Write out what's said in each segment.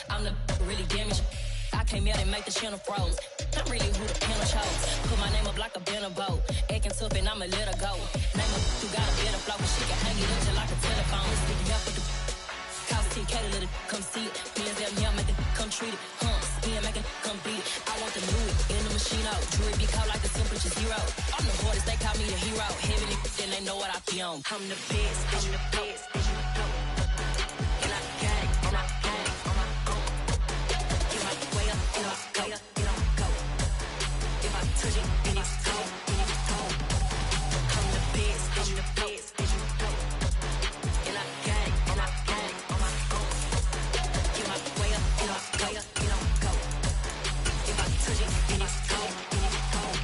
I'm the really damaged. I came out and make the channel froze. I'm really who the panel chose. Put my name up like a banner boat. Acting tough and I'ma let her go. Name her who got a better flow, but she can hang it up just like a telephone. Speaking up with the call TK to let it come see it. Me and them here make it come treat it. Spin make it come beat it. I want the new in the machine out. Jewelry be called like the temperature zero. I'm the hardest, they call me the hero. Heavenly, then they know what I be on. I'm the best, I'm the best, and you know. And I got it, and I got it on my own. Get my way up, and I go, and I go. If I touch it, then it's cold, then it's cold. I'm the best, I'm the best, and you know. And I got it, and I got it on my own. Get my way up, and I go, and I go. If I touch it, then it's cold, then it's cold.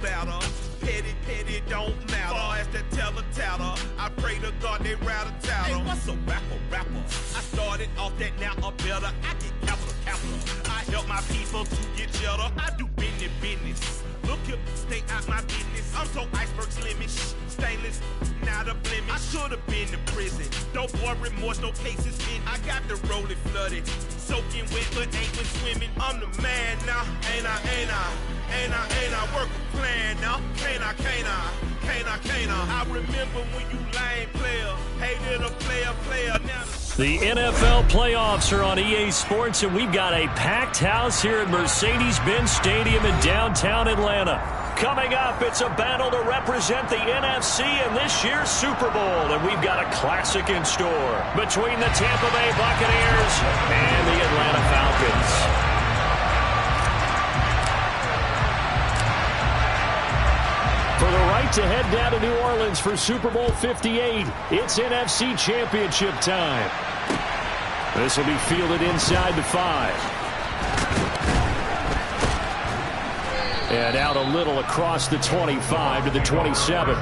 Better, petty, don't matter. Far as the teller, I pray to God they rather tattle. Hey, what's a rapper? I started off that, now I'm better. I get capital. I help my people to get cheddar. I do business. Look here, stay out my business. I'm so iceberg slimish, stainless, not a blemish. I should've been in prison. No more remorse, no cases in. I got the rolling flooded, soaking wet, but ain't been swimming. I'm the man now, ain't I work a plan now. Can't I? I remember when you lame player, hated a player. Now the NFL playoffs are on EA Sports, and we've got a packed house here at Mercedes-Benz Stadium in downtown Atlanta. Coming up, it's a battle to represent the NFC in this year's Super Bowl, and we've got a classic in store between the Tampa Bay Buccaneers and the Atlanta Falcons. For the right to head down to New Orleans for Super Bowl 58, it's NFC Championship time. This will be fielded inside the 5. And out a little across the 25 to the 27.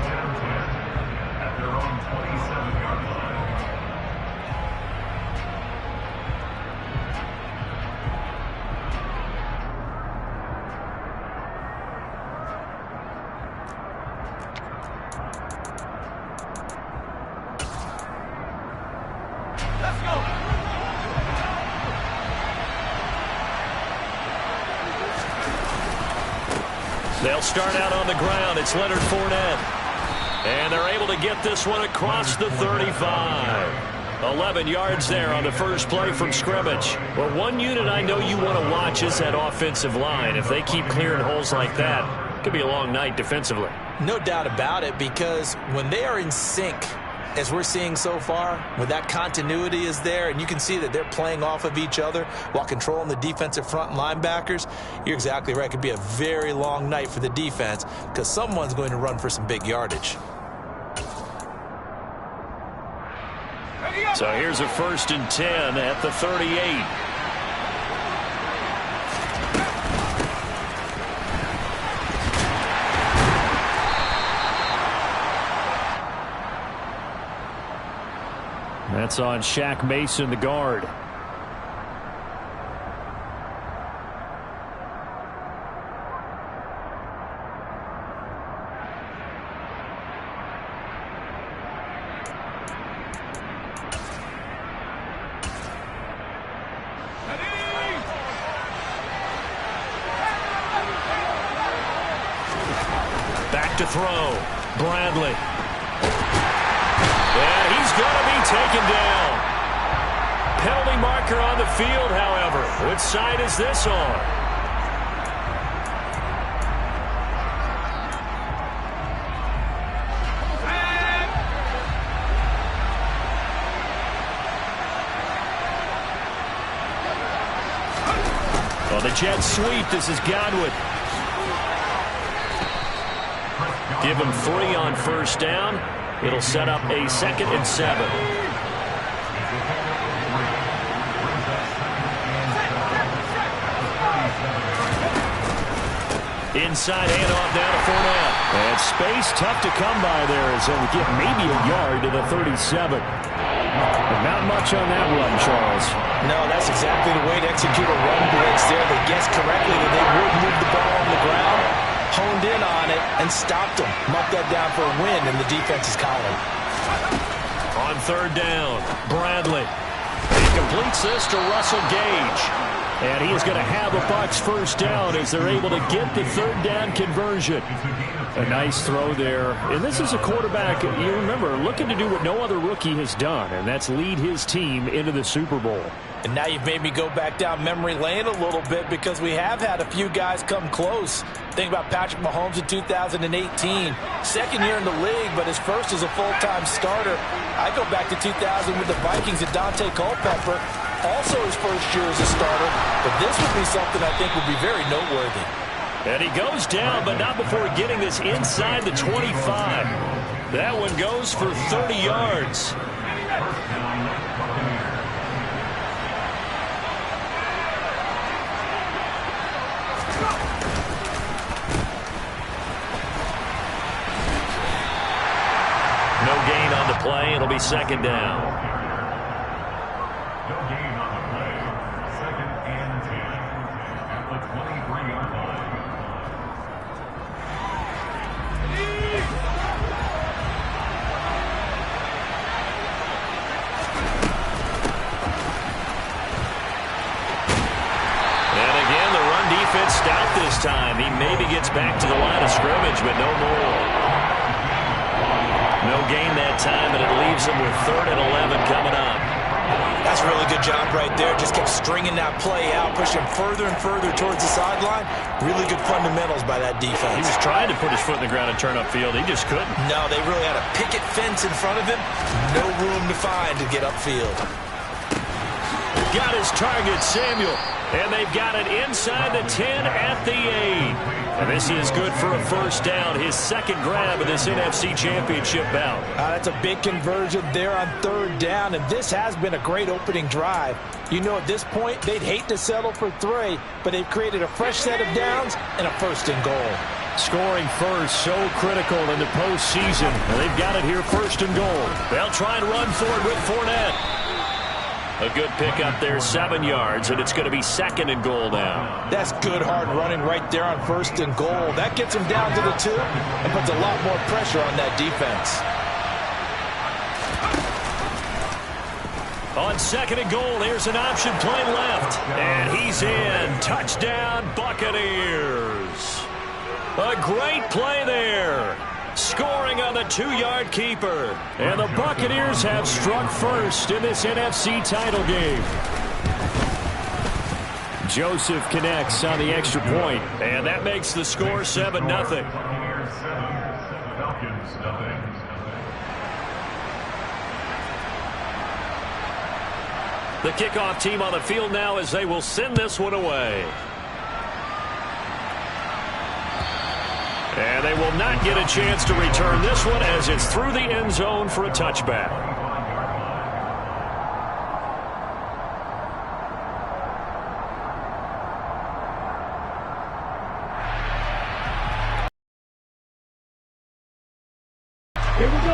They'll start out on the ground. It's Leonard Fournette. And they're able to get this one across the 35. 11 yards there on the first play from scrimmage. Well, one unit I know you want to watch is that offensive line. If they keep clearing holes like that, it could be a long night defensively. No doubt about it, because when they are in sync, as we're seeing so far, when that continuity is there and you can see that they're playing off of each other while controlling the defensive front linebackers, you're exactly right. It could be a very long night for the defense because someone's going to run for some big yardage. So here's a 1st and 10 at the 38. That's on Shaq Mason, the guard. Back to throw. Bradley. Yeah, he's going to be taken down. Penalty marker on the field, however. Which side is this on? Well, the jet sweep. This is Godwin. Give him 3 on 1st down. It'll set up a 2nd and 7. Inside handoff down to Fournette. And space tough to come by there as they'll get maybe a yard to the 37. But not much on that run, Charles. No, that's exactly the way to execute a run blitz there. They guessed correctly that they would move the ball on the ground, honed in on it, and stopped them. Marked that down for a win in the defense's column. On third down, Bradley. He completes this to Russell Gage. And he is going to have a Bucs first down as they're able to get the third down conversion. A nice throw there. And this is a quarterback, you remember, looking to do what no other rookie has done, and that's lead his team into the Super Bowl. And now you've made me go back down memory lane a little bit because we have had a few guys come close. Think about Patrick Mahomes in 2018. Second year in the league, but his first as a full-time starter. I go back to 2000 with the Vikings and Dante Culpepper. Also his first year as a starter. But this would be something I think would be very noteworthy. And he goes down, but not before getting this inside the 25. That one goes for 30 yards. No gain on the play. It'll be second down. No gain on the play. Second and 10 at the 23-yard line. And again, the run defense stout this time. He maybe gets back to the line of scrimmage, but no more. No gain that time, and it leaves him with 3rd and 11 coming up. That's a really good job right there. Just kept stringing that play out, pushing him further and further towards the sideline. Really good fundamentals by that defense. He was trying to put his foot in the ground and turn upfield. He just couldn't. No, they really had a picket fence in front of him. No room to find to get upfield. Got his target, Samuel. And they've got it inside the 10 at the 8. And this is good for a first down. His second grab of this NFC Championship bout. That's a big conversion there on third down. And this has been a great opening drive. You know, at this point, they'd hate to settle for 3, but they've created a fresh set of downs and a first and goal. Scoring first, so critical in the postseason. And they've got it here, first and goal. They'll try and run for it with Fournette. A good pickup there, 7 yards, and it's going to be second and goal now. That's good, hard running right there on first and goal. That gets him down to the 2 and puts a lot more pressure on that defense. On second and goal, there's an option play left. And he's in. Touchdown, Buccaneers. A great play there. Scoring on the 2-yard keeper. And the Buccaneers have struck first in this NFC title game. Joseph connects on the extra point, and that makes the score 7-0. The kickoff team on the field now as they will send this one away. And they will not get a chance to return this one as it's through the end zone for a touchback.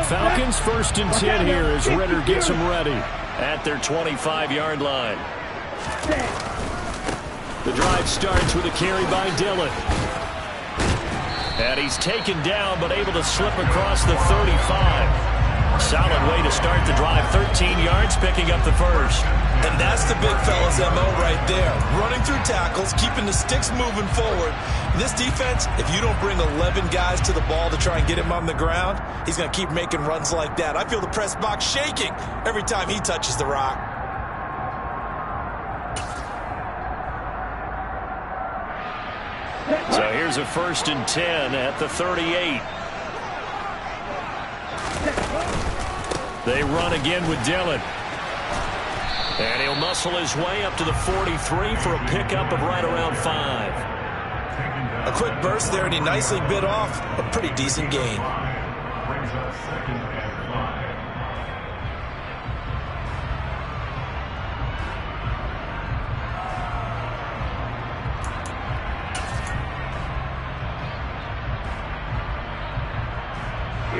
Falcons first and 10 here as Ritter gets them ready at their 25-yard line. The drive starts with a carry by Dillon. And he's taken down, but able to slip across the 35. Solid way to start the drive. 13 yards, picking up the first. And that's the big fella's MO right there. Running through tackles, keeping the sticks moving forward. This defense, if you don't bring 11 guys to the ball to try and get him on the ground, he's going to keep making runs like that. I feel the press box shaking every time he touches the rock. So here's a first and 10 at the 38. They run again with Dillon. And he'll muscle his way up to the 43 for a pickup of right around 5. A quick burst there, and he nicely bit off a pretty decent gain. Brings up second and 5.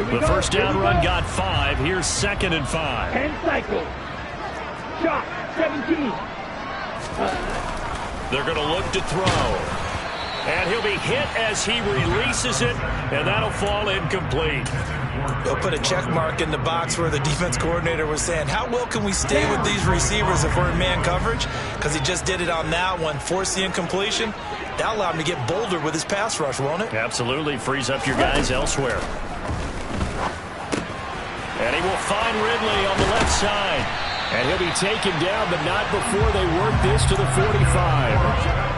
The first down run got 5. Here's 2nd and 5. 10 cycles. Shot, 17. They're going to look to throw. And he'll be hit as he releases it, and that'll fall incomplete. They'll put a check mark in the box where the defense coordinator was saying, how well can we stay with these receivers if we're in man coverage? Because he just did it on that one, forced the incompletion. That'll allow him to get bolder with his pass rush, won't it? Absolutely. Frees up your guys elsewhere. And he will find Ridley on the left side. And he'll be taken down, but not before they work this to the 45.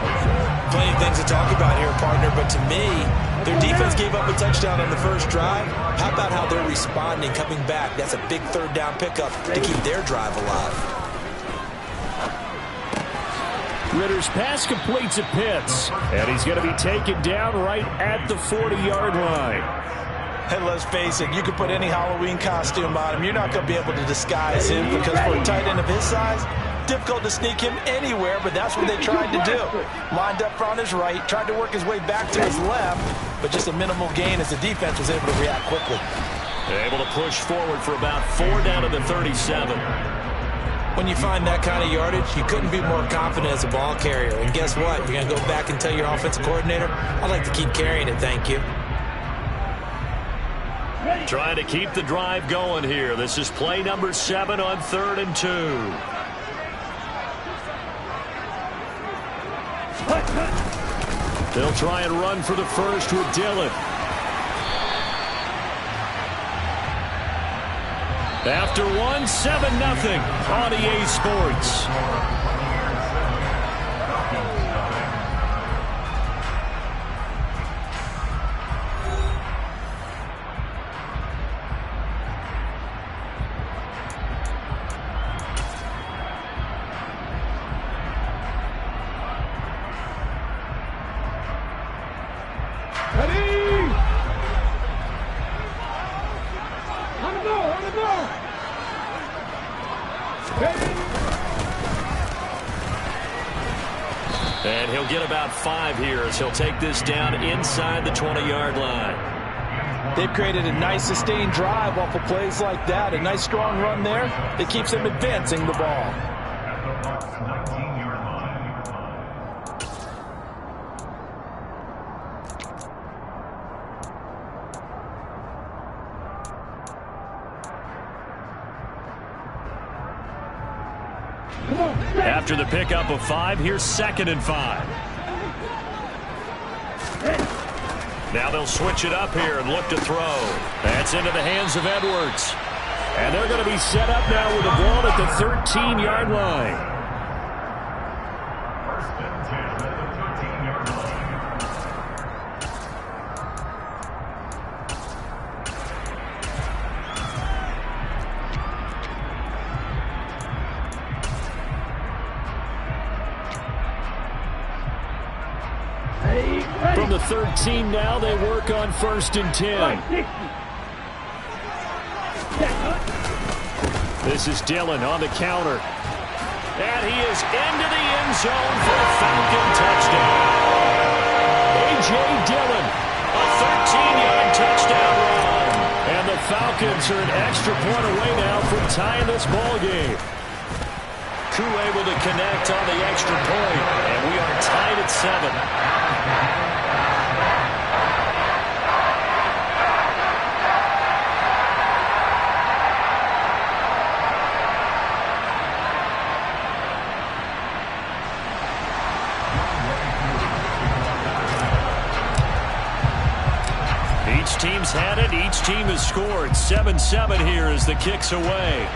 Plenty of things to talk about here, partner, but to me, their defense gave up a touchdown on the first drive. How about how they're responding, coming back? That's a big third down pickup to keep their drive alive. Ritter's pass completes at Pitts, and he's going to be taken down right at the 40-yard line. And let's face it, you could put any Halloween costume on him. You're not going to be able to disguise him because for a tight end of his size, difficult to sneak him anywhere, but that's what they tried to do. Lined up on his right, tried to work his way back to his left, but just a minimal gain as the defense was able to react quickly. Able to push forward for about 4 down to the 37. When you find that kind of yardage, you couldn't be more confident as a ball carrier. And guess what? You're going to go back and tell your offensive coordinator, I'd like to keep carrying it, thank you. Trying to keep the drive going here. This is play number 7 on 3rd and 2. They'll try and run for the first with Dillon. After 1, 7-0 on EA Sports. And he'll get about 5 here as he'll take this down inside the 20-yard line. They've created a nice sustained drive off of plays like that. A nice strong run there that keeps them advancing the ball. After the pickup of 5, here's 2nd and 5. Now they'll switch it up here and look to throw. That's into the hands of Edwards. And they're going to be set up now with the ball at the 13-yard line. First and 10 at the 13-yard line. From the 13 now, they work on 1st and 10. This is Dillon on the counter. And he is into the end zone for a Falcon touchdown. A.J. Dillon, a 13-yard touchdown run. And the Falcons are an extra point away now from tying this ball game. Koo able to connect on the extra point, and we are tied at 7. Each team's had it. Each team has scored. 7-7 here as the kick's away.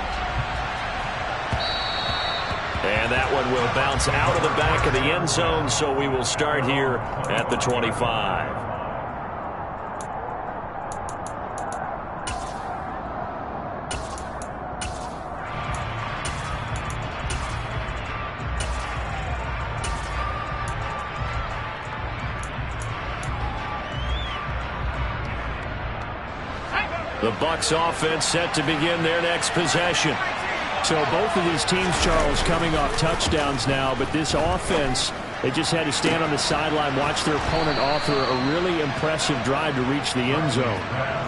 And that one will bounce out of the back of the end zone, so we will start here at the 25. The Bucs offense set to begin their next possession. So both of these teams, Charles, coming off touchdowns now, but this offense They just had to stand on the sideline, watch their opponent author a really impressive drive to reach the end zone.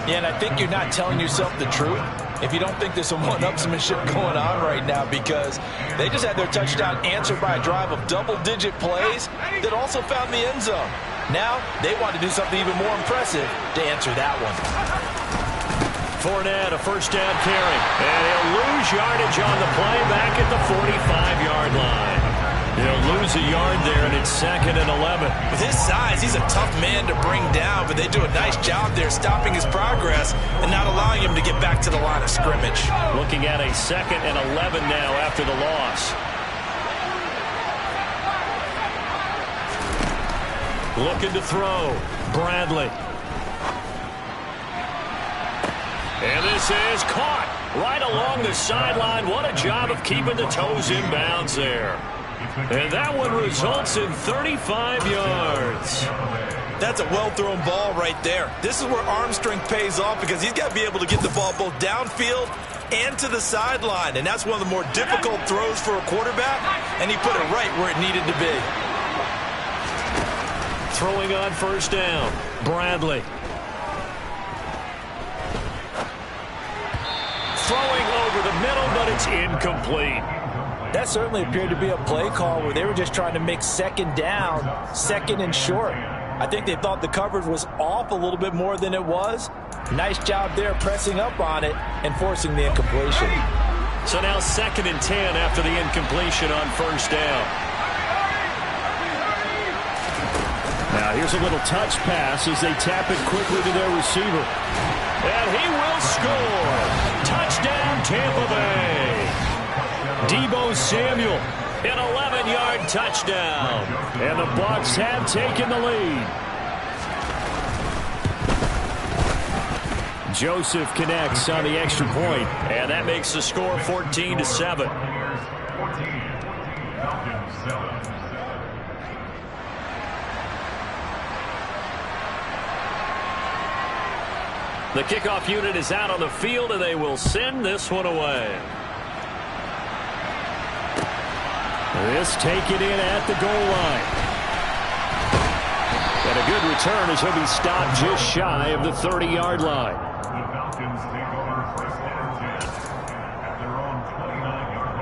Yeah, and I think you're not telling yourself the truth if you don't think there's some one-upsmanship going on right now, because they just had their touchdown answered by a drive of double-digit plays that also found the end zone. Now they want to do something even more impressive to answer that one. Fournette, a first down carry. And he'll lose yardage on the play back at the 45-yard line. He'll lose a yard there, and it's 2nd and 11. With his size, he's a tough man to bring down, but they do a nice job there stopping his progress and not allowing him to get back to the line of scrimmage. Looking at a 2nd and 11 now after the loss. Looking to throw. Bradley. And this is caught right along the sideline. What a job of keeping the toes in bounds there. And that one results in 35 yards. That's a well-thrown ball right there. This is where arm strength pays off, because he's got to be able to get the ball both downfield and to the sideline. And that's one of the more difficult throws for a quarterback, and he put it right where it needed to be. Throwing on first down, Bradley. Throwing over the middle, but it's incomplete. That certainly appeared to be a play call where they were just trying to make second down, second and short. I think they thought the coverage was off a little bit more than it was. Nice job there pressing up on it and forcing the incompletion. So now 2nd and 10 after the incompletion on first down. Now here's a little touch pass as they tap it quickly to their receiver. And he will score. Touchdown, Tampa Bay. Deebo Samuel, an 11-yard touchdown. And the Bucs have taken the lead. Joseph connects on the extra point, and that makes the score 14-7. The kickoff unit is out on the field, and they will send this one away. This taken in at the goal line. And a good return as he'll be stopped just shy of the 30-yard line. The Falcons take over first and 10 at their own 29-yard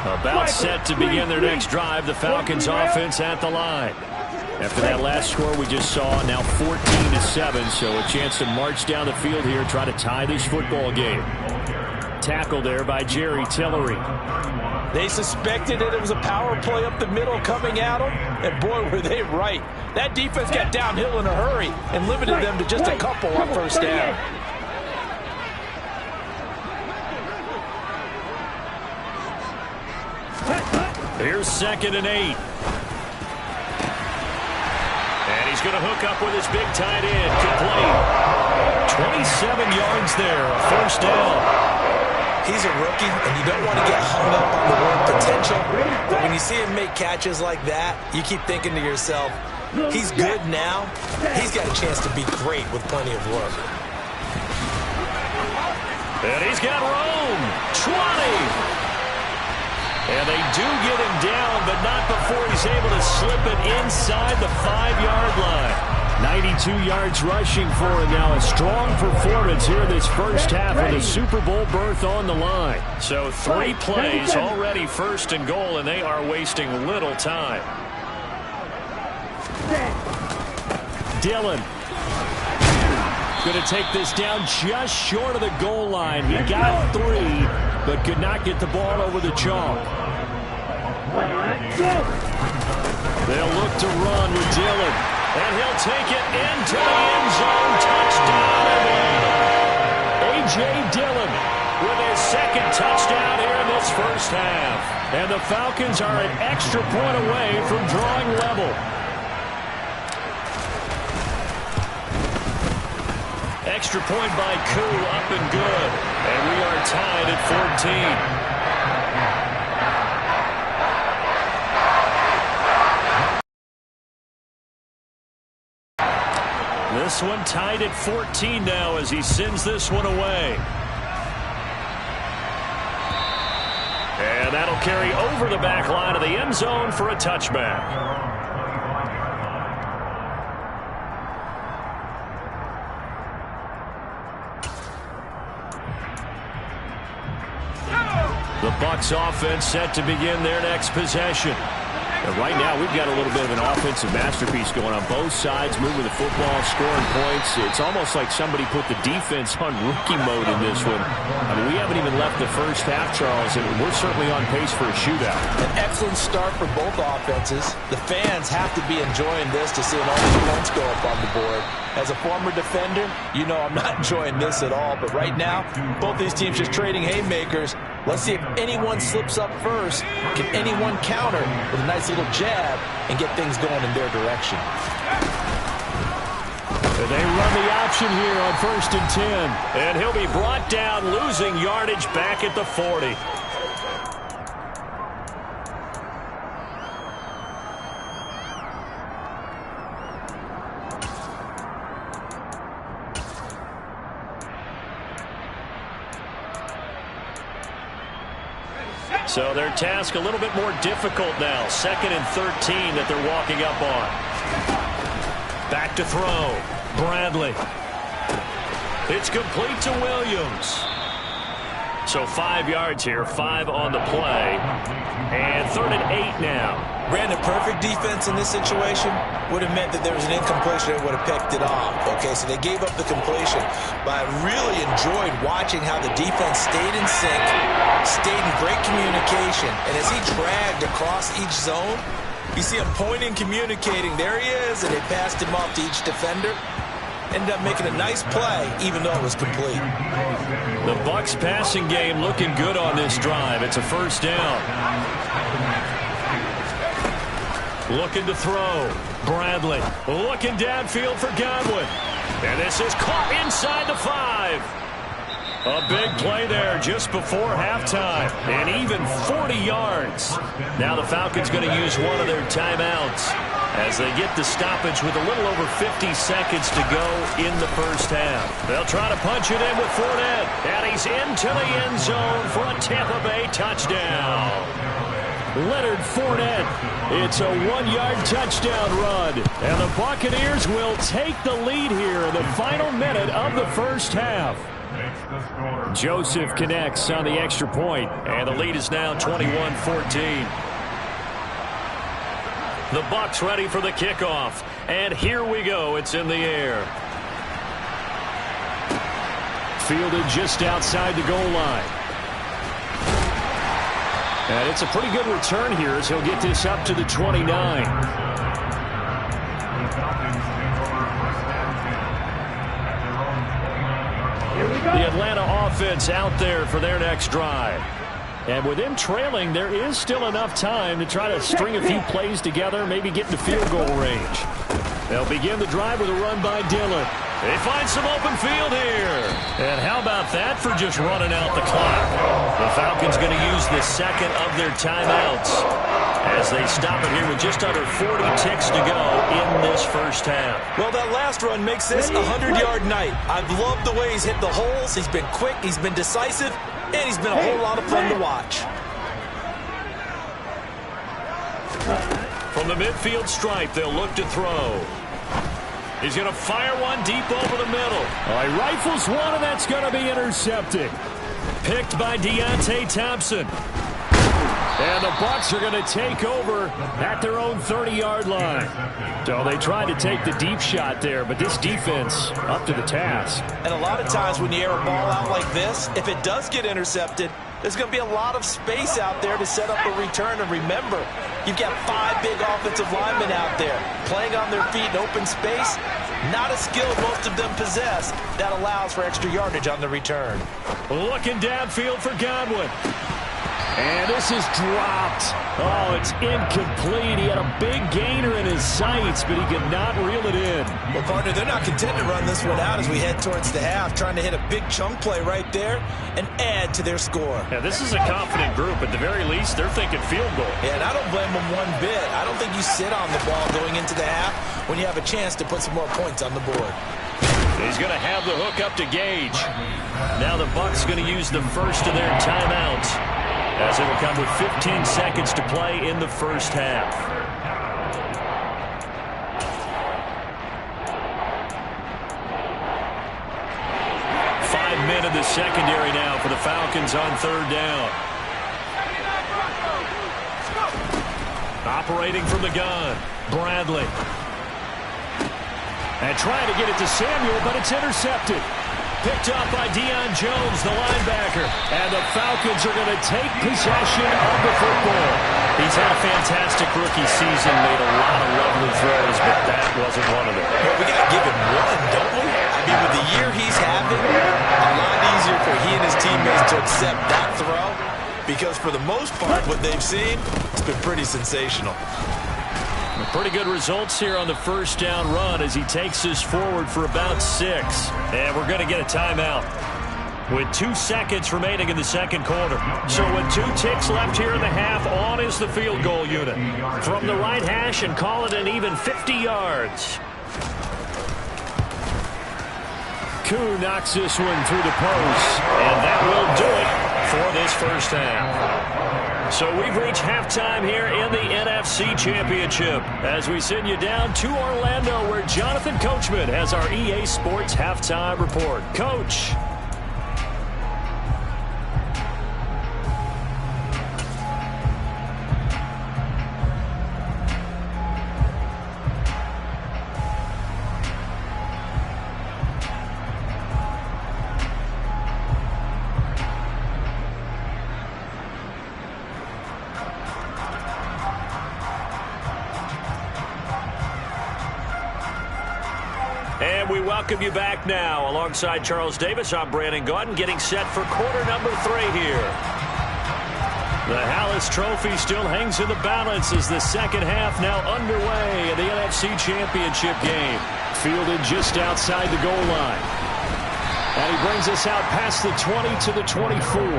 line. About set to begin their next drive. The Falcons offense at the line. After that last score we just saw, now 14-7, so a chance to march down the field here, try to tie this football game. Tackle there by Jerry Tillery. They suspected that it was a power play up the middle coming at them, and boy, were they right. That defense got downhill in a hurry and limited them to just a couple on first down. Here's 2nd and 8. And he's going to hook up with his big tight end. Complete. 27 yards there. First down. He's a rookie, and you don't want to get hung up on the word potential. But when you see him make catches like that, you keep thinking to yourself, he's good now. He's got a chance to be great with plenty of work. And he's got room. 20. And they do get him down, but not before he's able to slip it inside the 5-yard line. 92 yards rushing for him now. A strong performance here this first half with a Super Bowl berth on the line. So 3 plays already first and goal, and they are wasting little time. Dillon going to take this down just short of the goal line. He got 3, but could not get the ball over the chalk. They'll look to run with Dillon, and he'll take it into the end zone. Touchdown, Atlanta. A.J. Dillon with his 2nd touchdown here in this first half. And the Falcons are an extra point away from drawing level. Extra point by Koo, up and good. And we are tied at 14. This one tied at 14 now as he sends this one away. And that'll carry over the back line of the end zone for a touchback. The Bucs offense set to begin their next possession. And right now, we've got a little bit of an offensive masterpiece going on both sides, moving the football, scoring points. It's almost like somebody put the defense on rookie mode in this one. I mean, we haven't even left the first half, Charles, and we're certainly on pace for a shootout. An excellent start for both offenses. The fans have to be enjoying this to see all the points go up on the board. As a former defender, you know I'm not enjoying this at all. But right now, both these teams just trading haymakers. Let's see if anyone slips up first. Can anyone counter with a nice little jab and get things going in their direction? They run the option here on 1st and 10. And he'll be brought down, losing yardage back at the 40. So their task a little bit more difficult now. 2nd and 13 that they're walking up on. Back to throw. Bradley. It's complete to Williams. So 5 yards here, 5 on the play. And 3rd and 8 now. Brandon, perfect defense in this situation would have meant that there was an incompletion that would have picked it off. Okay, so they gave up the completion. But I really enjoyed watching how the defense stayed in sync, stayed in great communication. And as he dragged across each zone, you see him pointing, communicating. There he is, and they passed him off to each defender. Ended up making a nice play, even though it was complete. The Bucs passing game looking good on this drive. It's a 1st down. Looking to throw. Bradley looking downfield for Godwin. And this is caught inside the 5. A big play there just before halftime. And even 40 yards. Now the Falcons going to use one of their timeouts as they get the stoppage with a little over 50 seconds to go in the 1st half. They'll try to punch it in with Fournette. And he's into the end zone for a Tampa Bay touchdown. Leonard Fournette. It's a 1-yard touchdown run. And the Buccaneers will take the lead here in the final minute of the 1st half. Joseph connects on the extra point, and the lead is now 21-14. The Bucs ready for the kickoff, and here we go. It's in the air. Fielded just outside the goal line. And it's a pretty good return here as he'll get this up to the 29. The Atlanta offense out there for their next drive. And with them trailing, there is still enough time to try to string a few plays together, maybe get into field goal range. They'll begin the drive with a run by Dillon. They find some open field here. And how about that for just running out the clock? The Falcons going to use the 2nd of their timeouts as they stop it here with just under 40 ticks to go in this 1st half. Well, that last run makes this a 100-yard night. I've loved the way he's hit the holes. He's been quick, he's been decisive, and he's been a whole lot of fun to watch. From the midfield stripe, they'll look to throw. He's going to fire one deep over the middle. He rifles one, and that's going to be intercepted. Picked by Deontay Thompson. And the Bucs are going to take over at their own 30-yard line. So they tried to take the deep shot there, but this defense up to the task. And a lot of times when you air a ball out like this, if it does get intercepted, there's going to be a lot of space out there to set up a return. And remember, you've got 5 big offensive linemen out there playing on their feet in open space. Not a skill most of them possess that allows for extra yardage on the return. Looking downfield for Godwin. And this is dropped. Oh, it's incomplete. He had a big gainer in his sights, but he could not reel it in. Well, partner, they're not content to run this one out as we head towards the half, trying to hit a big chunk play right there and add to their score. Yeah, this is a confident group. At the very least, they're thinking field goal. Yeah, and I don't blame them one bit. I don't think you sit on the ball going into the half when you have a chance to put some more points on the board. He's going to have the hook up to Gage. Now the Bucs going to use the 1st of their timeouts. as it will come with 15 seconds to play in the first half. 5 men in the secondary now for the Falcons on third down. Operating from the gun, Bradley. And trying to get it to Samuel, but it's intercepted. Picked up by Deion Jones, the linebacker. And the Falcons are going to take possession of the football. He's had a fantastic rookie season, made a lot of lovely throws, but that wasn't one of them. Well, we got to give him one, don't we? I mean, with the year he's having, a lot easier for he and his teammates to accept that throw, because for the most part, what they've seen, it's been pretty sensational. Pretty good results here on the first down run as he takes us forward for about 6. And we're going to get a timeout with 2 seconds remaining in the second quarter. So with 2 ticks left here in the half, on is the field goal unit. From the right hash and call it an even 50 yards. Koo knocks this one through the post. And that will do it for this first half. So we've reached halftime here in the NFC Championship as we send you down to Orlando where Jonathan Coachman has our EA Sports Halftime Report. Coach. And we welcome you back now. Alongside Charles Davis, I'm Brandon Gaudin, getting set for quarter number 3 here. The Hallis Trophy still hangs in the balance as the second half now underway in the NFC Championship game. Fielded just outside the goal line. And he brings us out past the 20 to the 24. The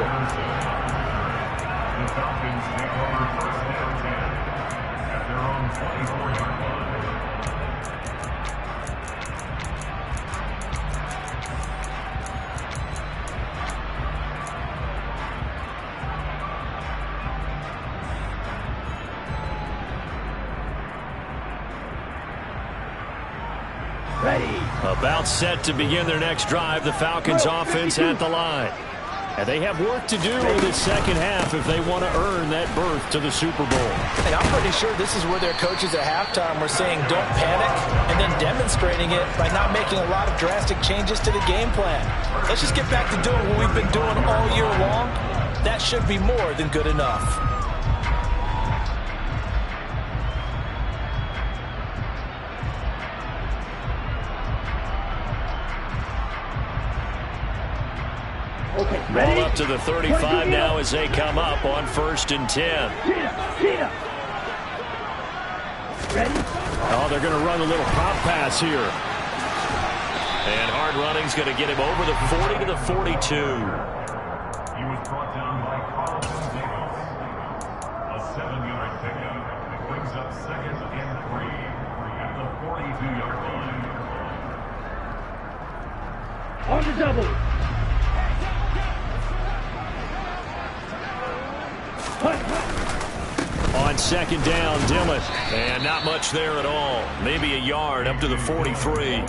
Falcons take over first and 10 at their own 24-yard line. About set to begin their next drive, the Falcons offense at the line. And they have work to do in the second half if they want to earn that berth to the Super Bowl. And I'm pretty sure this is where their coaches at halftime were saying don't panic, and then demonstrating it by not making a lot of drastic changes to the game plan. Let's just get back to doing what we've been doing all year long. That should be more than good enough. Ball up to the 35 now as they come up on 1st and 10. Oh, they're going to run a little pop pass here. And hard running's going to get him over the 40 to the 42. He was brought down by Carlton Davis. A 7-yard pickup brings up 2nd and 3 at the 42-yard line. On the double. On second down, Dillon. And not much there at all. Maybe a yard up to the 43.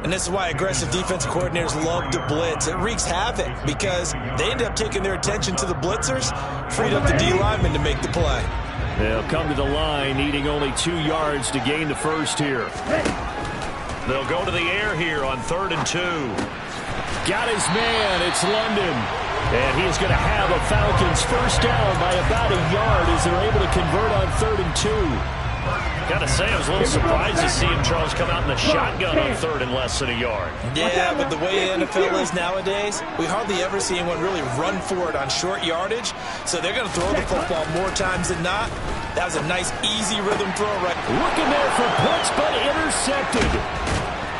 And this is why aggressive defensive coordinators love to blitz. It wreaks havoc because they end up taking their attention to the blitzers, freed up the D lineman to make the play. They'll come to the line needing only 2 yards to gain the first here. They'll go to the air here on 3rd and 2. Got his man. It's London. And he is going to have a Falcons first down by about a yard as they're able to convert on 3rd and 2. Got to say, I was a little surprised to see him, Charles, come out in the shotgun on 3rd and less than a yard. Yeah, but the way the NFL is nowadays, we hardly ever see anyone really run for it on short yardage. So they're going to throw the football more times than not. That was a nice, easy rhythm throw right. Looking there for puts, but intercepted.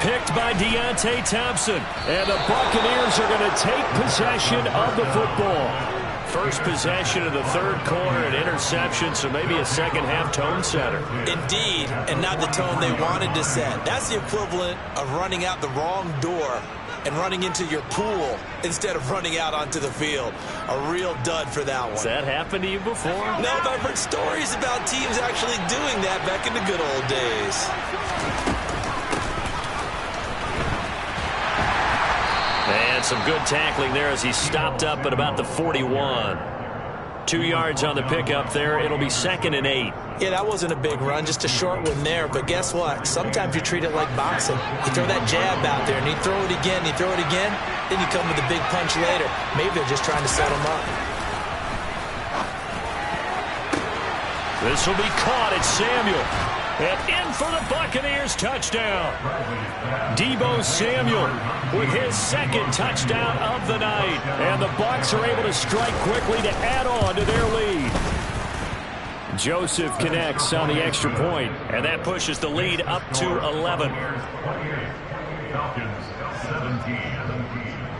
Picked by Deontay Thompson. And the Buccaneers are going to take possession of the football. First possession of the 3rd quarter, an interception, so maybe a second-half tone setter. Indeed, and not the tone they wanted to set. That's the equivalent of running out the wrong door and running into your pool instead of running out onto the field. A real dud for that one. Has that happened to you before? No, but I've heard stories about teams actually doing that back in the good old days. And some good tackling there as he stopped up at about the 41. 2 yards on the pickup there. It'll be 2nd and 8. Yeah, that wasn't a big run, just a short one there. But guess what? Sometimes you treat it like boxing. You throw that jab out there, and you throw it again, then you come with a big punch later. Maybe they're just trying to set him up. This will be caught. It's Samuel. And in for the Buccaneers touchdown. Deebo Samuel with his 2nd touchdown of the night. And the Bucs are able to strike quickly to add on to their lead. Joseph connects on the extra point, and that pushes the lead up to 11.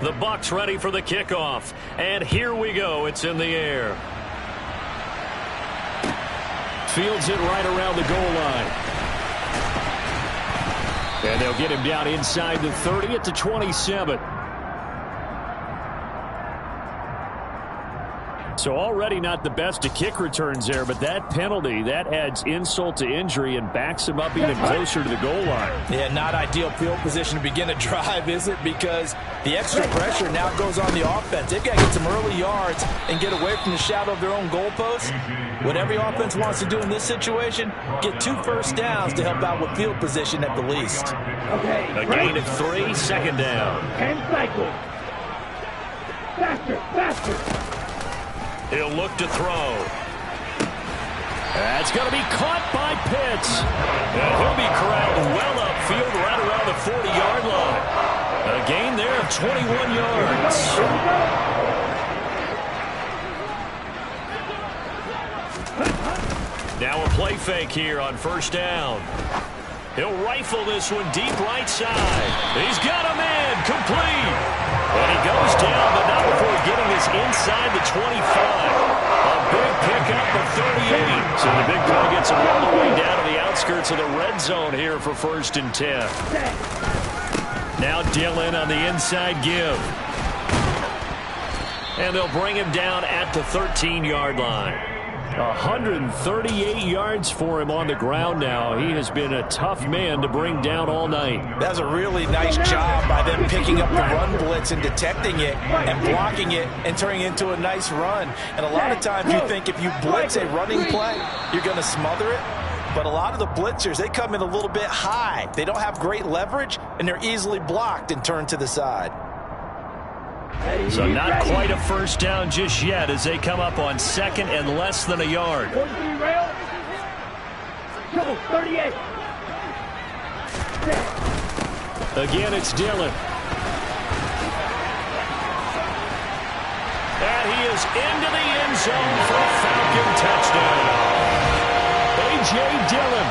The Bucs ready for the kickoff. And here we go. It's in the air. Fields it right around the goal line. And they'll get him down inside the 30 at the 27. So already not the best of kick returns there, but that penalty, that adds insult to injury and backs him up even closer to the goal line. Yeah, not ideal field position to begin a drive, is it? Because the extra pressure now goes on the offense. They've got to get some early yards and get away from the shadow of their own goalposts. What every offense wants to do in this situation, get 2 first downs to help out with field position at the least. A gain of 3, 2nd down. 10 cycles. Faster. He'll look to throw. That's going to be caught by Pitts. And he'll be corralled well upfield right around the 40-yard line. A gain there of 21 yards. Now a play fake here on 1st down. He'll rifle this one deep right side. He's got a man complete. And he goes down, but not before getting this inside the 25. A big pickup of 38. So the big play gets him all the way down to the outskirts of the red zone here for 1st and 10. Now Dillon on the inside give. And they'll bring him down at the 13-yard line. 138 yards for him on the ground now. He has been a tough man to bring down all night. That's a really nice job by them picking up the run blitz and detecting it and blocking it and turning it into a nice run. And a lot of times you think if you blitz a running play, you're going to smother it. But a lot of the blitzers, they come in a little bit high. They don't have great leverage, and they're easily blocked and turned to the side. So not quite a first down just yet as they come up on 2nd and less than a yard. 38. Again, it's Dillon. And he is into the end zone for a Falcon touchdown. A.J. Dillon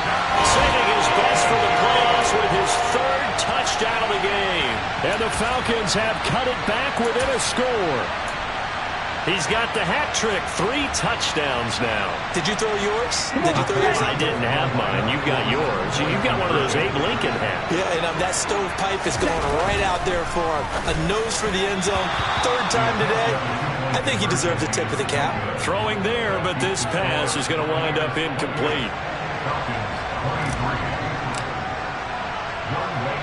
saving his best for the playoffs with his 3rd touchdown of the game. And the Falcons have cut it back within a score. He's got the hat trick, 3 touchdowns now. Did you throw yours? Did you throw yours? I didn't have mine. You've got yours. You've got one of those Abe Lincoln hats. Yeah, and that stovepipe is going right out there for him. A nose for the end zone. 3rd time today. I think he deserves a tip of the cap. Throwing there, but this pass is going to wind up incomplete.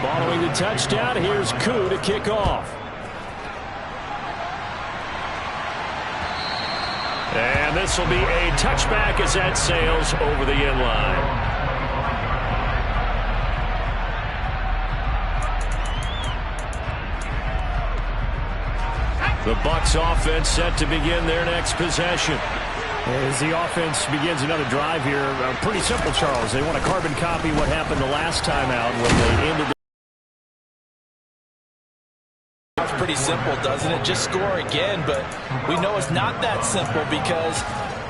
Following the touchdown, here's Koo to kick off. And this will be a touchback as that sails over the end line. The Bucs offense set to begin their next possession. As the offense begins another drive here, pretty simple, Charles. They want to carbon copy what happened the last time out when they ended the pretty simple, doesn't it? Just score again, but we know it's not that simple because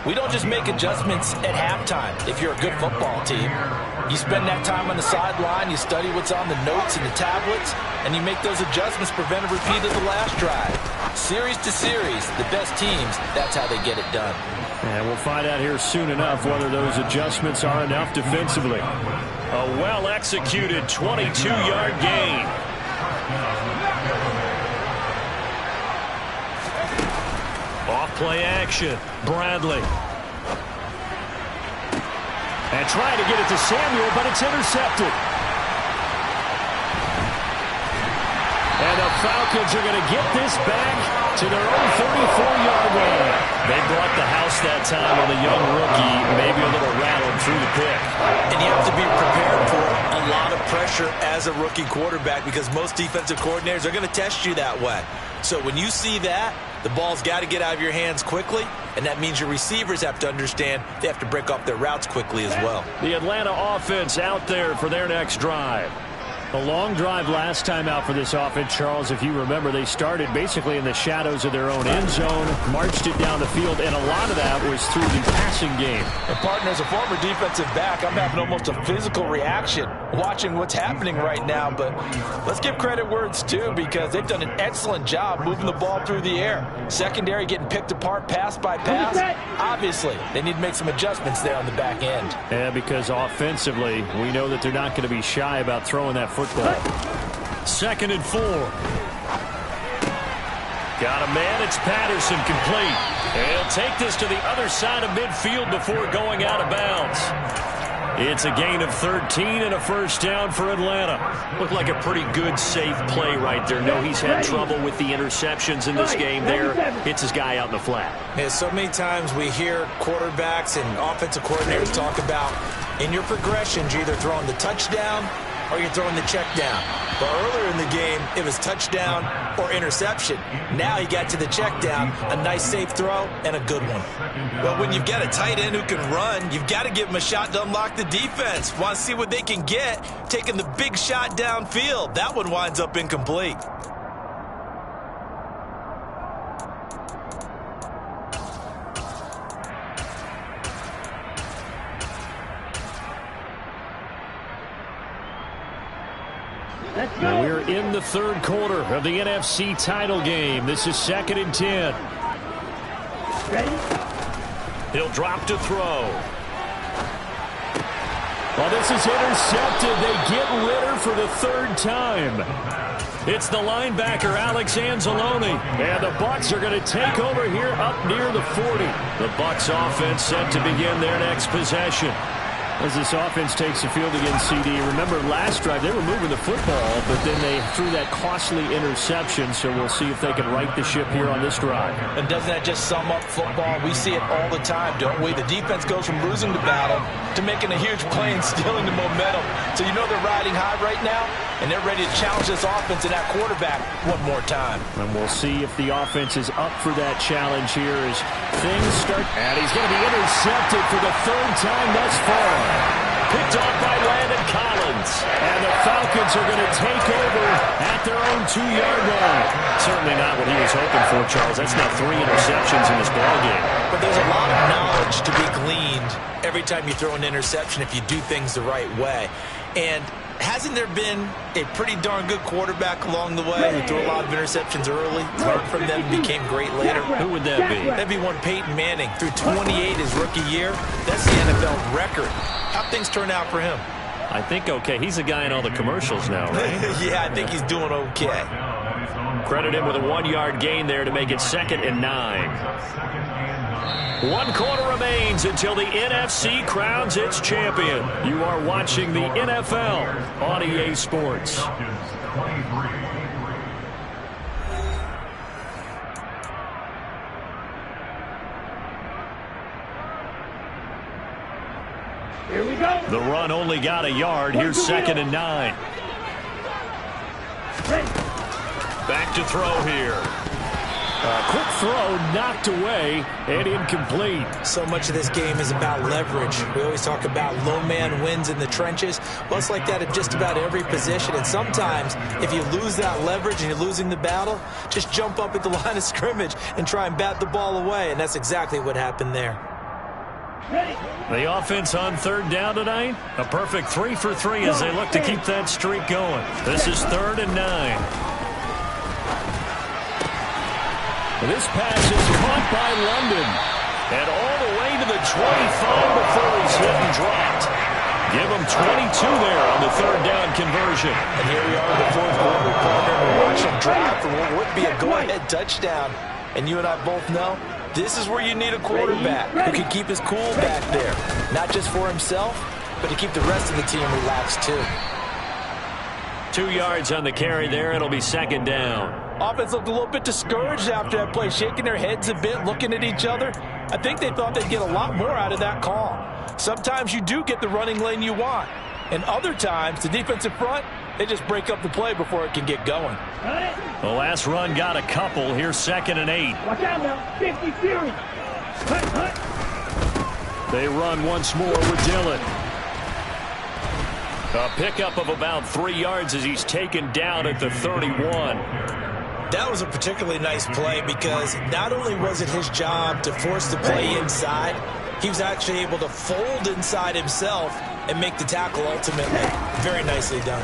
we don't just make adjustments at halftime. If you're a good football team, you spend that time on the sideline, you study what's on the notes and the tablets, and you make those adjustments, prevent a repeat of the last drive. Series to series, the best teams, that's how they get it done. And we'll find out here soon enough whether those adjustments are enough defensively. A well-executed 22-yard gain. Off play action. Bradley. And trying to get it to Samuel, but it's intercepted. And the Falcons are going to get this back to their own 34-yard line. They brought the house that time on the young rookie, maybe a little rattled through the pick. And you have to be prepared for a lot of pressure as a rookie quarterback because most defensive coordinators are going to test you that way. So when you see that, the ball's got to get out of your hands quickly, and that means your receivers have to understand they have to break off their routes quickly as well. The Atlanta offense out there for their next drive. A long drive last time out for this offense, Charles. If you remember, they started basically in the shadows of their own end zone, marched it down the field, and a lot of that was through the passing game. And partner, as a former defensive back, I'm having almost a physical reaction watching what's happening right now. But let's give credit where it's due because they've done an excellent job moving the ball through the air. Secondary getting picked apart pass by pass. Obviously, they need to make some adjustments there on the back end. Yeah, because offensively, we know that they're not going to be shy about throwing that football. 2nd and 4. Got a man. It's Patterson, complete. He'll take this to the other side of midfield before going out of bounds. It's a gain of 13 and a first down for Atlanta. Looked like a pretty good, safe play right there. No, he's had trouble with the interceptions in this game there. Hits his guy out in the flat. Yeah, so many times we hear quarterbacks and offensive coordinators talk about in your progressions, you're either throwing the touchdown or you're throwing the check down. But earlier in the game, it was touchdown or interception. Now he got to the check down, a nice safe throw, and a good one. But when you've got a tight end who can run, you've got to give him a shot to unlock the defense. Want to see what they can get, taking the big shot downfield. That one winds up incomplete. We're in the third quarter of the NFC title game. This is 2nd and 10. He'll drop to throw. Well, this is intercepted. They get Ritter for the 3rd time. It's the linebacker, Alex Anzalone. And the Bucs are going to take over here up near the 40. The Bucs offense set to begin their next possession. As this offense takes the field against CD, remember last drive they were moving the football, but then they threw that costly interception, so we'll see if they can right the ship here on this drive. And doesn't that just sum up football? We see it all the time, don't we? The defense goes from losing the battle to making a huge play and stealing the momentum. So you know they're riding high right now, and they're ready to challenge this offense and that quarterback one more time. And we'll see if the offense is up for that challenge here as things start. And he's going to be intercepted for the 3rd time thus far. Picked off by Landon Collins. And the Falcons are going to take over at their own 2-yard line. Certainly not what he was hoping for, Charles. That's now 3 interceptions in this ballgame. But there's a lot of knowledge to be gleaned every time you throw an interception if you do things the right way. And hasn't there been a pretty darn good quarterback along the way who threw a lot of interceptions early, learned from them, became great later? Who would that be? That'd be one Peyton Manning. Through 28 his rookie year, that's the NFL record. How'd things turn out for him? I think okay. He's a guy in all the commercials now, right? Yeah, I think he's doing okay. Credit him with a 1-yard gain there to make it 2nd and 9. 1 quarter remains until the NFC crowns its champion. You are watching the NFL on EA Sports. Here we go. The run only got a yard. Here's 2nd and 9. Back to throw here. Quick throw knocked away and incomplete. So much of this game is about leverage. We always talk about low man wins in the trenches. Well, it's like that at just about every position. And sometimes if you lose that leverage and you're losing the battle, just jump up at the line of scrimmage and try and bat the ball away. And that's exactly what happened there. The offense on 3rd down tonight. A perfect 3 for 3 as they look to keep that streak going. This is 3rd and 9. This pass is caught by London. And all the way to the 25 before he's hit and dropped. Give him 22 there on the 3rd down conversion. And here we are in the 4th quarter, partner. We're watching him drive for what would be a go-ahead touchdown. And you and I both know This is where you need a quarterback who can keep his cool back there. Not just for himself, but to keep the rest of the team relaxed too. 2 yards on the carry there. It'll be second down. Offense looked a little bit discouraged after that play, shaking their heads a bit, looking at each other. I think they thought they'd get a lot more out of that call. Sometimes you do get the running lane you want. And other times, the defensive front, they just break up the play before it can get going. The last run got a couple. Here's 2nd and 8. Watch out now. 50 Fury. They run once more with Dillon. A pickup of about 3 yards as he's taken down at the 31. That was a particularly nice play because not only was it his job to force the play inside, he was actually able to fold inside himself and make the tackle ultimately. Very nicely done.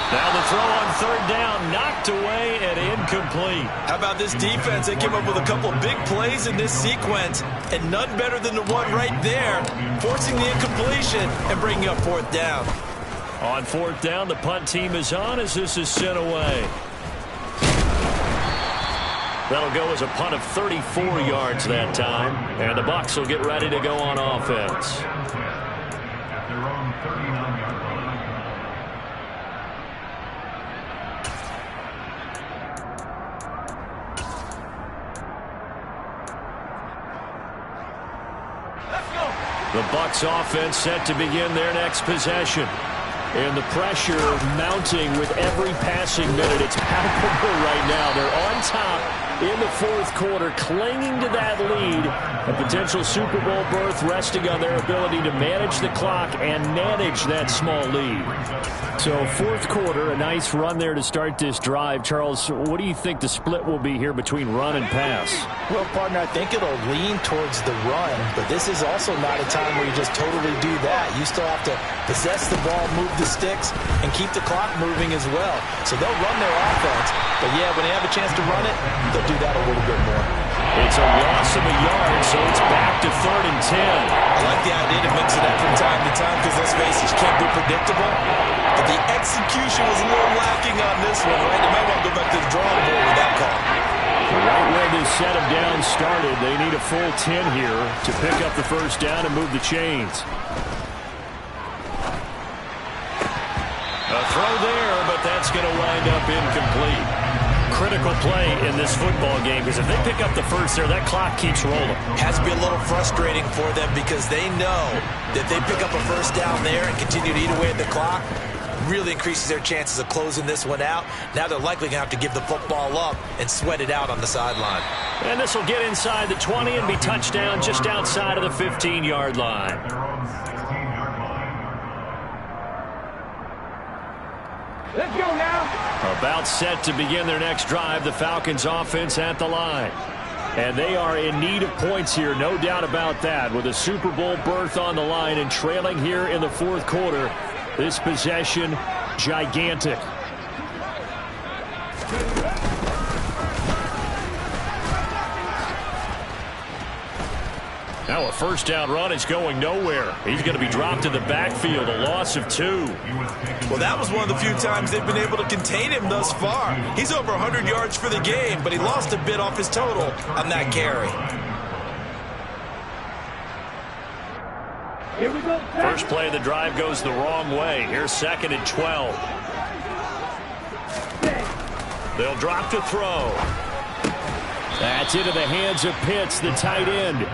Now the throw on 3rd down, knocked away and incomplete. How about this defense? They came up with a couple of big plays in this sequence, and none better than the one right there, forcing the incompletion and bringing up 4th down. On 4th down, the punt team is on as this is sent away. That'll go as a punt of 34 yards that time, and the Bucs will get ready to go on offense. At their own 39-yard line. The Bucs offense set to begin their next possession. And the pressure mounting with every passing minute. It's palpable right now. They're on top in the 4th quarter, clinging to that lead. A potential Super Bowl berth resting on their ability to manage the clock and manage that small lead. So 4th quarter, a nice run there to start this drive. Charles, what do you think the split will be here between run and pass? Well, partner, I think it'll lean towards the run, but this is also not a time where you just totally do that. You still have to possess the ball, move the sticks, and keep the clock moving as well. So they'll run their offense, but yeah, when they have a chance to run it, they'll do that a little bit more. It's a loss of a yard, so it's back to 3rd and 10. I like the idea to mix it up from time to time because, let's face it, you can't be predictable. But the execution was a little lacking on this one, right? They might want to go back to the drawing board with that call. Right where this set of downs started, they need a full 10 here to pick up the 1st down and move the chains. A throw there, but that's going to wind up incomplete. Critical play in this football game because if they pick up the 1st there, that clock keeps rolling. Has to be a little frustrating for them because they know that they pick up a 1st down there and continue to eat away at the clock, really increases their chances of closing this one out. Now they're likely going to have to give the football up and sweat it out on the sideline. And this will get inside the 20 and be touchdown just outside of the 15-yard line. Let's go now. About set to begin their next drive, the Falcons offense at the line. And they are in need of points here, no doubt about that. With a Super Bowl berth on the line and trailing here in the 4th quarter, this possession, gigantic. Now a 1st down run is going nowhere. He's going to be dropped in the backfield, a loss of 2. Well, that was one of the few times they've been able to contain him thus far. He's over 100 yards for the game, but he lost a bit off his total on that carry. Here we go. First play of the drive goes the wrong way. Here's 2nd and 12. They'll drop to throw. That's into the hands of Pitts, the tight end.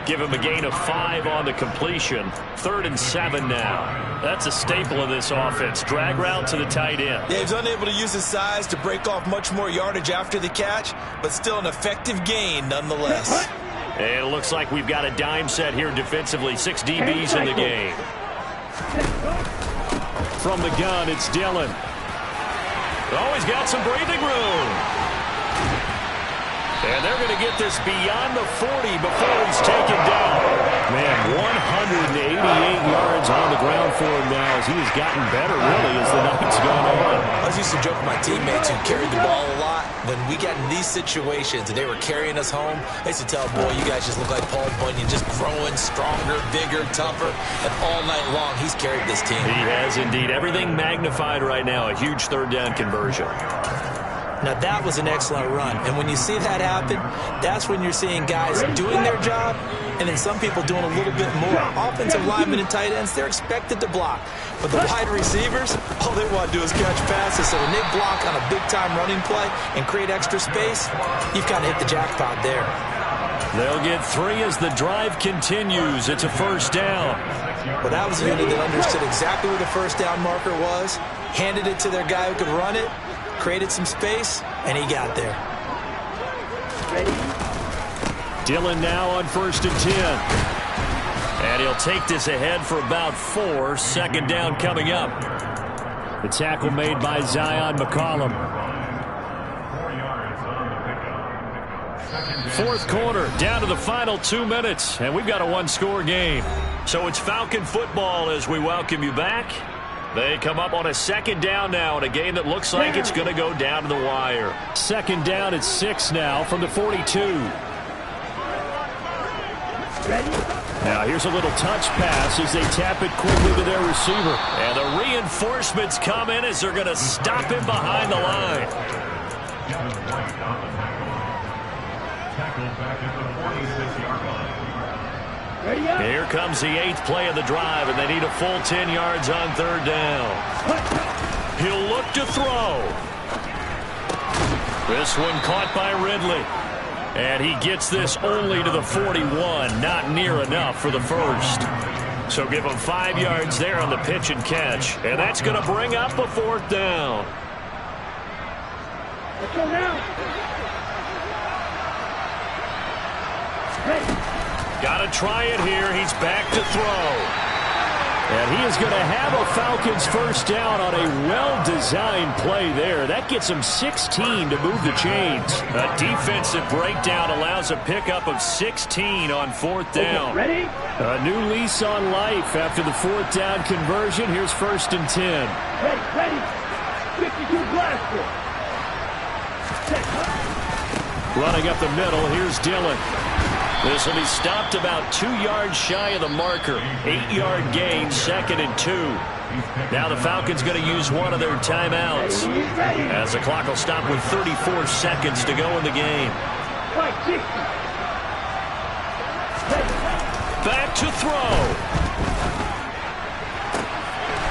Give him a gain of 5 on the completion. 3rd and 7 now. That's a staple of this offense. Drag route to the tight end. Yeah, he's unable to use his size to break off much more yardage after the catch, but still an effective gain nonetheless. And it looks like we've got a dime set here defensively. 6 DBs in the game. From the gun, it's Dillon. Oh, he's got some breathing room. And they're going to get this beyond the 40 before he's taken down. Man, 188 yards on the ground for him now as he has gotten better, really, as the night's gone on. I used to joke with my teammates who carried the ball a lot. When we got in these situations and they were carrying us home, I used to tell them, boy, you guys just look like Paul Bunyan, just growing stronger, bigger, tougher. And all night long, he's carried this team. He has indeed. Everything magnified right now. A huge 3rd down conversion. Now, that was an excellent run. And when you see that happen, that's when you're seeing guys doing their job and then some people doing a little bit more. Offensive linemen and tight ends, they're expected to block. But the wide receivers, all they want to do is catch passes. So when they block on a big-time running play and create extra space, you've got to hit the jackpot there. They'll get 3 as the drive continues. It's a first down. Well, that was a unit that understood exactly where the first down marker was, handed it to their guy who could run it, created some space, and he got there. Dillon now on 1st and 10. And he'll take this ahead for about 4. Second down coming up. The tackle made by Zion McCollum. 4th quarter, down to the final 2 minutes, and we've got a 1-score game. So it's Falcon football as we welcome you back. They come up on a second down now in a game that looks like it's going to go down to the wire. Second down at 6 now from the 42. Now here's a little touch pass as they tap it quickly to their receiver. And the reinforcements come in as they're going to stop him behind the line. Here comes the 8th play of the drive, and they need a full 10 yards on 3rd down. He'll look to throw. This one caught by Ridley. And he gets this only to the 41, not near enough for the first. So give him 5 yards there on the pitch and catch, and that's going to bring up a 4th down. Let's go now. Got to try it here. He's back to throw. And he is going to have a Falcons first down on a well-designed play there. That gets him 16 to move the chains. A defensive breakdown allows a pickup of 16 on 4th down. Ready? A new lease on life after the 4th down conversion. Here's 1st and 10. Ready. 52 blaster. Running up the middle, here's Dillon. This will be stopped about 2 yards shy of the marker. 8-yard gain, 2nd and 2. Now the Falcons going to use one of their timeouts as the clock will stop with 34 seconds to go in the game. Back to throw.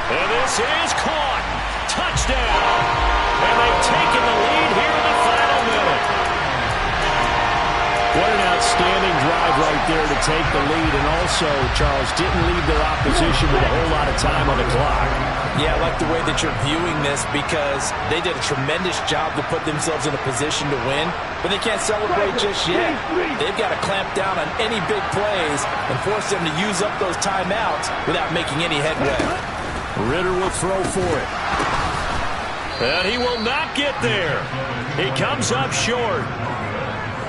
And this is caught. Touchdown. And they've taken the lead here in the final minute. What an outstanding drive right there to take the lead, and also, Charles, didn't leave their opposition with a whole lot of time on the clock. Yeah, I like the way that you're viewing this because they did a tremendous job to put themselves in a position to win, but they can't celebrate just yet. They've got to clamp down on any big plays and force them to use up those timeouts without making any headway. Ritter will throw for it. And he will not get there. He comes up short.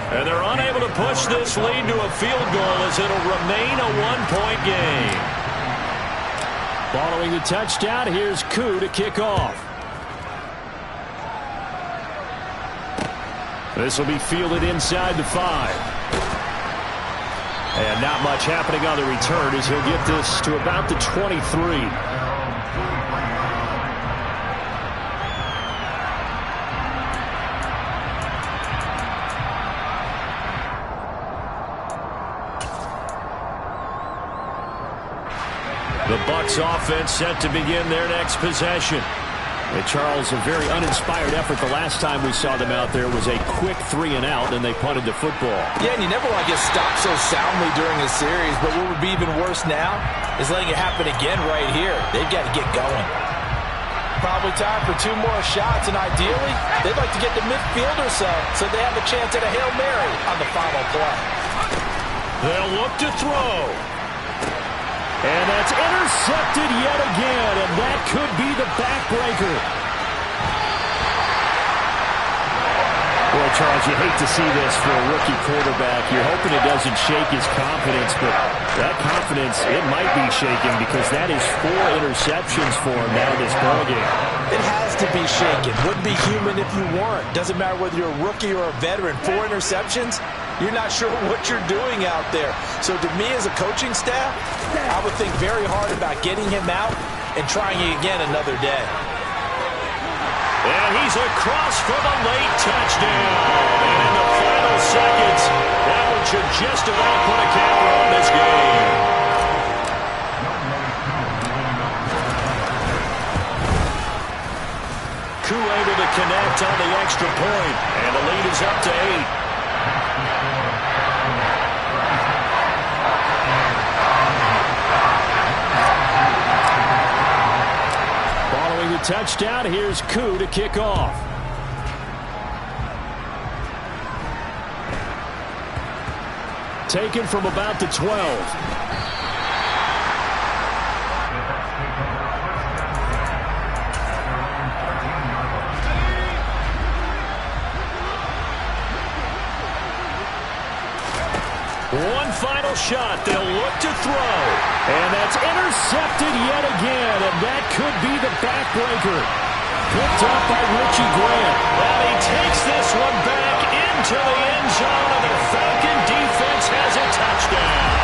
And they're unable to push this lead to a field goal as it'll remain a 1-point game. Following the touchdown, here's Koo to kick off. This will be fielded inside the 5. And not much happening on the return as he'll get this to about the 23. The Bucs offense set to begin their next possession. And Charles, a very uninspired effort. The last time we saw them out there was a quick 3-and-out, and they punted the football. Yeah, and you never want to get stopped so soundly during a series, but what would be even worse now is letting it happen again right here. They've got to get going. Probably time for 2 more shots, and ideally, they'd like to get to midfield or so they have a chance at a Hail Mary on the final play. They'll look to throw. And that's intercepted yet again, and that could be the backbreaker. Boy, Charles, you hate to see this for a rookie quarterback. You're hoping it doesn't shake his confidence, but that confidence, it might be shaken because that is 4 interceptions for him now this ballgame. It has to be shaken. Wouldn't be human if you weren't. Doesn't matter whether you're a rookie or a veteran. 4 interceptions? You're not sure what you're doing out there. So to me as a coaching staff, I would think very hard about getting him out and trying it again another day. And he's across for the late touchdown. And in the final seconds, that one should just about put a capper on this game. Koo able to connect on the extra point, and the lead is up to 8. Following the touchdown, here's Koo to kick off. Taken from about the 12. One final shot. They'll look to throw. And that's intercepted yet again. And that could be the backbreaker. Picked up by Richie Grant. And he takes this one back into the end zone. And the Falcon defense has a touchdown.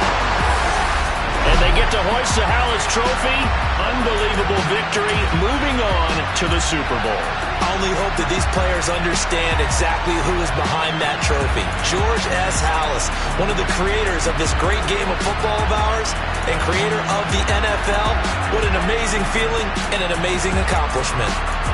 And they get to hoist the Hallis Trophy. Unbelievable victory. Moving on to the Super Bowl. I only hope that these players understand exactly who is behind that trophy. George S. Hallis, one of the creators of this great game of football of ours and creator of the NFL. What an amazing feeling and an amazing accomplishment.